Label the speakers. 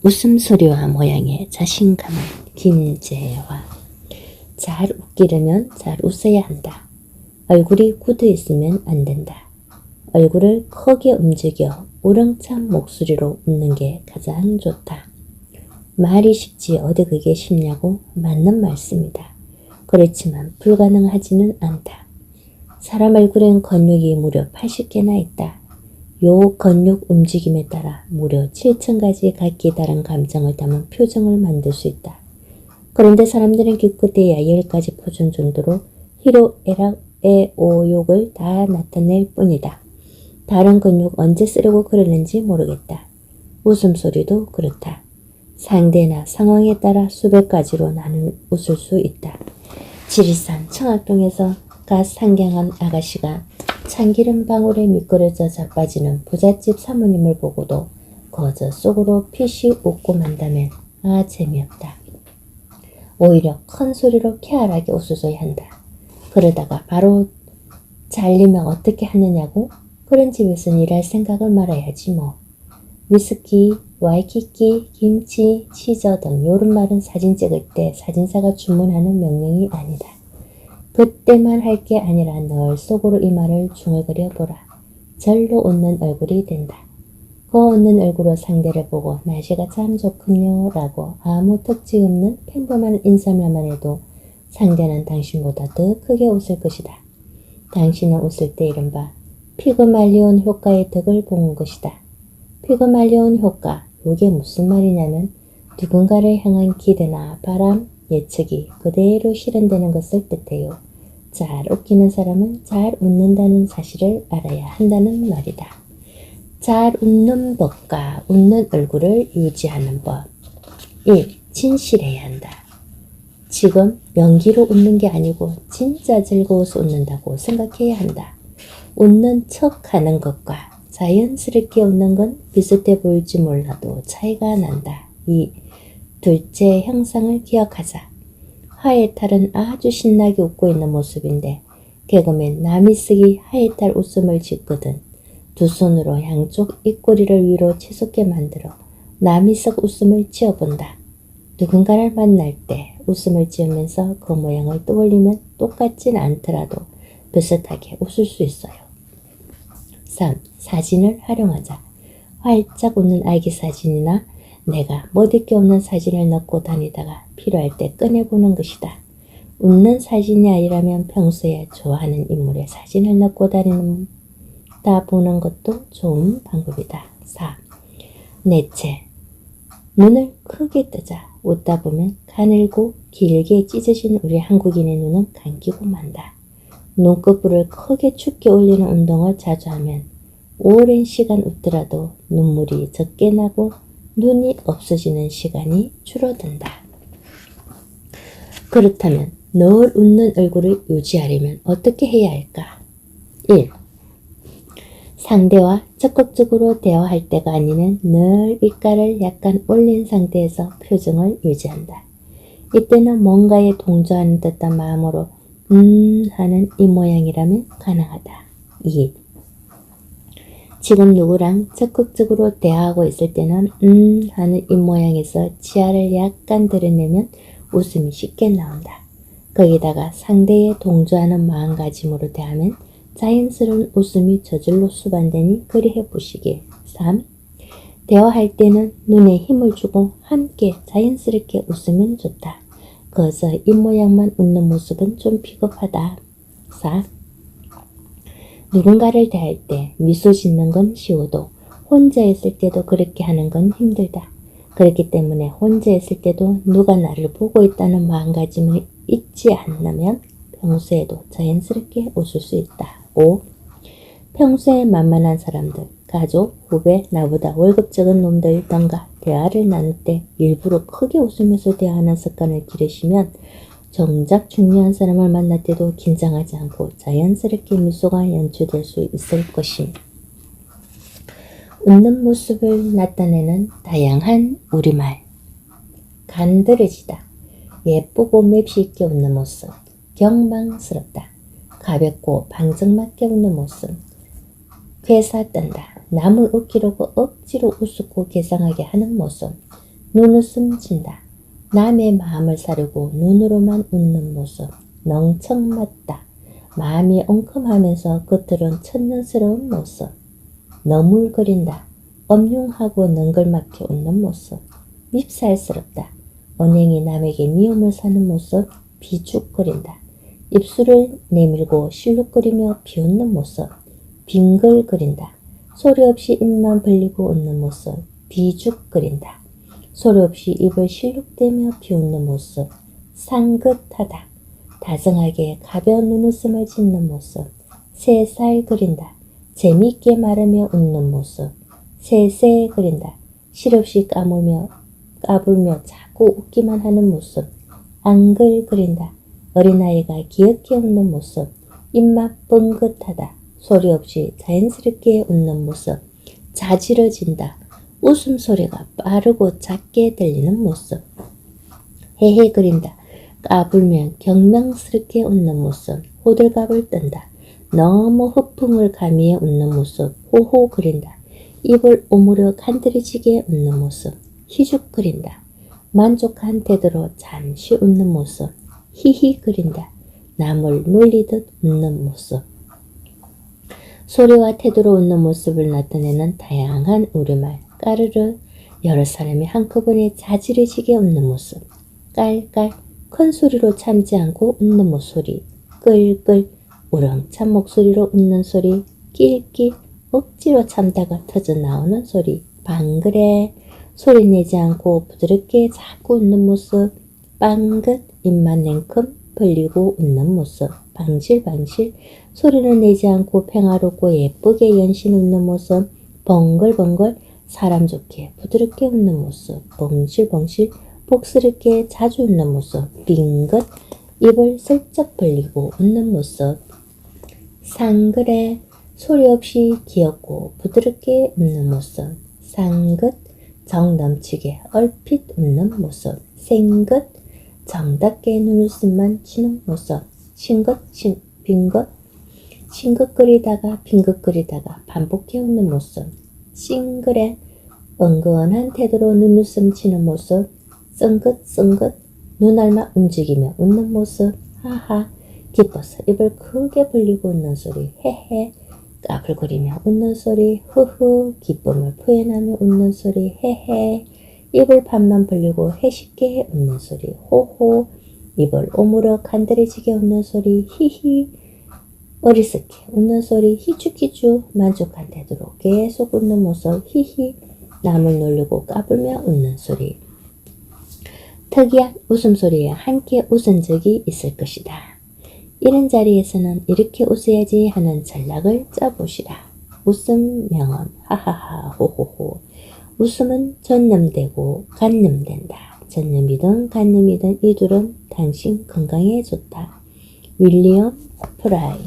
Speaker 1: 웃음소리와 모양의 자신감은 김재화. 잘 웃기려면 잘 웃어야 한다. 얼굴이 굳어 있으면 안 된다. 얼굴을 크게 움직여 우렁찬 목소리로 웃는 게 가장 좋다. 말이 쉽지 어디 그게 쉽냐고 맞는 말씀이다. 그렇지만 불가능하지는 않다. 사람 얼굴엔 근육이 무려 80개나 있다. 요 근육 움직임에 따라 무려 7,000가지 각기 다른 감정을 담은 표정을 만들 수 있다. 그런데 사람들은 기껏해야 10가지 표정 정도로 희로, 애락, 애, 오, 욕을 다 나타낼 뿐이다. 다른 근육 언제 쓰려고 그러는지 모르겠다. 웃음소리도 그렇다. 상대나 상황에 따라 수백 가지로 나는 웃을 수 있다. 지리산 청학동에서 갓 상경한 아가씨가 참기름 방울에 미끄러져 자빠지는 부잣집 사모님을 보고도 거저 속으로 피시 웃고 만다면 재미없다. 오히려 큰 소리로 쾌활하게 웃어줘야 한다. 그러다가 바로 잘리면 어떻게 하느냐고? 그런 집에서는 일할 생각을 말아야지 뭐. 위스키, 와이키키, 김치, 치저 등 요런 말은 사진 찍을 때 사진사가 주문하는 명령이 아니다. 그때만 할 게 아니라 늘 속으로 이 말을 중얼거려 보라. 절로 웃는 얼굴이 된다. 그 웃는 얼굴로 상대를 보고 날씨가 참 좋군요 라고 아무 특징 없는 평범한 인사말만 해도 상대는 당신보다 더 크게 웃을 것이다. 당신은 웃을 때 이른바 피그말리온 효과의 덕을 본 것이다. 피그말리온 효과, 이게 무슨 말이냐면 누군가를 향한 기대나 바람, 예측이 그대로 실현되는 것을 뜻해요. 잘 웃기는 사람은 잘 웃는다는 사실을 알아야 한다는 말이다. 잘 웃는 법과 웃는 얼굴을 유지하는 법. 1. 진실해야 한다. 지금 연기로 웃는 게 아니고 진짜 즐거워서 웃는다고 생각해야 한다. 웃는 척 하는 것과 자연스럽게 웃는 건 비슷해 보일지 몰라도 차이가 난다. 2. 둘째 형상을 기억하자. 하회탈은 아주 신나게 웃고 있는 모습인데 개그맨 남이쓰기 하회탈 웃음을 짓거든 두 손으로 양쪽 입꼬리를 위로 치솟게 만들어 남이석 웃음을 지어본다. 누군가를 만날 때 웃음을 지으면서 그 모양을 떠올리면 똑같진 않더라도 비슷하게 웃을 수 있어요. 3. 사진을 활용하자. 활짝 웃는 아기 사진이나 내가 멋있게 없는 사진을 넣고 다니다가 필요할 때 꺼내보는 것이다. 웃는 사진이 아니라면 평소에 좋아하는 인물의 사진을 넣고 다니다 보는 것도 좋은 방법이다. 4. 넷째, 눈을 크게 뜨자. 웃다 보면 가늘고 길게 찢어진 우리 한국인의 눈은 감기고 만다. 눈꺼풀을 크게 춥게 올리는 운동을 자주 하면 오랜 시간 웃더라도 눈물이 적게 나고 눈이 없어지는 시간이 줄어든다. 그렇다면 늘 웃는 얼굴을 유지하려면 어떻게 해야 할까? 1. 상대와 적극적으로 대화할 때가 아니면 늘 입가를 약간 올린 상태에서 표정을 유지한다. 이때는 뭔가에 동조하는 듯한 마음으로 하는 이 모양이라면 가능하다. 2. 지금 누구랑 적극적으로 대화하고 있을 때는 하는 입모양에서 치아를 약간 드러내면 웃음이 쉽게 나온다. 거기다가 상대에 동조하는 마음가짐으로 대하면 자연스러운 웃음이 저절로 수반되니 그리 해보시길. 3. 대화할 때는 눈에 힘을 주고 함께 자연스럽게 웃으면 좋다. 거기서 입모양만 웃는 모습은 좀 비겁하다. 4. 누군가를 대할 때 미소 짓는 건 쉬워도 혼자 있을 때도 그렇게 하는 건 힘들다. 그렇기 때문에 혼자 있을 때도 누가 나를 보고 있다는 마음가짐을 잊지 않으면 평소에도 자연스럽게 웃을 수 있다. 5. 평소에 만만한 사람들, 가족, 후배, 나보다 월급 적은 놈들 등과 대화를 나눌 때 일부러 크게 웃으면서 대화하는 습관을 기르시면 정작 중요한 사람을 만날 때도 긴장하지 않고 자연스럽게 미소가 연출될 수 있을 것임. 웃는 모습을 나타내는 다양한 우리말. 간드러지다. 예쁘고 맵시 있게 웃는 모습. 경망스럽다. 가볍고 방정맞게 웃는 모습. 괴사 뜬다. 남을 웃기려고 억지로 우습고 괴상하게 하는 모습. 눈웃음 친다. 남의 마음을 사르고 눈으로만 웃는 모습. 넝청맞다. 마음이 엉큼하면서 겉으론 천연스러운 모습. 너물거린다. 엄흉하고 능글맞게 웃는 모습. 밉살스럽다. 언행이 남에게 미움을 사는 모습. 비죽거린다. 입술을 내밀고 실룩거리며 비웃는 모습. 빙글거린다. 소리 없이 입만 벌리고 웃는 모습. 비죽거린다. 소리 없이 입을 실룩대며 비웃는 모습. 상긋하다. 다정하게 가벼운 눈웃음을 짓는 모습. 새살거린다. 재미있게 말하며 웃는 모습. 새새거린다. 실없이 까불며 자꾸 웃기만 하는 모습. 앙글거린다. 어린아이가 귀엽게 웃는 모습. 입맛 뻥긋하다. 소리 없이 자연스럽게 웃는 모습. 자지러진다. 웃음소리가 빠르고 작게 들리는 모습. 헤헤거린다. 까불면 경명스럽게 웃는 모습. 호들갑을 뜬다. 너무 허풍을 가미해 웃는 모습. 호호거린다. 입을 오므려 간드러지게 웃는 모습. 희죽거린다. 만족한 태도로 잠시 웃는 모습. 히히거린다. 남을 놀리듯 웃는 모습. 소리와 태도로 웃는 모습을 나타내는 다양한 우리말. 까르르. 여러 사람이 한꺼번에 자지러지게 웃는 모습. 깔깔. 큰 소리로 참지 않고 웃는 목소리. 끌끌. 우렁찬 목소리로 웃는 소리. 낄낄. 억지로 참다가 터져 나오는 소리. 방그레. 소리 내지 않고 부드럽게 자꾸 웃는 모습. 빵긋. 입만 냉큼 벌리고 웃는 모습. 방실방실. 소리는 내지 않고 평화롭고 예쁘게 연신 웃는 모습. 번글번글. 사람 좋게 부드럽게 웃는 모습. 봉실봉실. 복스럽게 자주 웃는 모습. 빙긋. 입을 슬쩍 벌리고 웃는 모습. 상그레. 소리 없이 귀엽고 부드럽게 웃는 모습. 상긋. 정 넘치게 얼핏 웃는 모습. 생긋. 정답게 눈웃음만 치는 모습. 싱긋. 빙긋. 싱긋거리다가 빙긋거리다가 반복해 웃는 모습. 싱그레. 엉근한 태도로 눈웃음 치는 모습. 썽긋썽긋. 눈알만 움직이며 웃는 모습. 하하. 기뻐서 입을 크게 벌리고 웃는 소리. 헤헤. 까불거리며 웃는 소리. 흐흐. 기쁨을 표현하며 웃는 소리. 헤헤. 입을 반만 벌리고 해쉽게 웃는 소리. 호호. 입을 오므려 간드러지게 웃는 소리. 히히. 어리석게 웃는 소리. 희죽희죽. 만족한 태도로 계속 웃는 모습. 히히. 남을 놀리고 까불며 웃는 소리. 특이한 웃음소리에 함께 웃은 적이 있을 것이다. 이런 자리에서는 이렇게 웃어야지 하는 전략을 짜보시라. 웃음 명언. 하하하. 호호호. 웃음은 전염되고 간염된다. 전염이든 간염이든 이 둘은 당신 건강에 좋다. 윌리엄 프라이.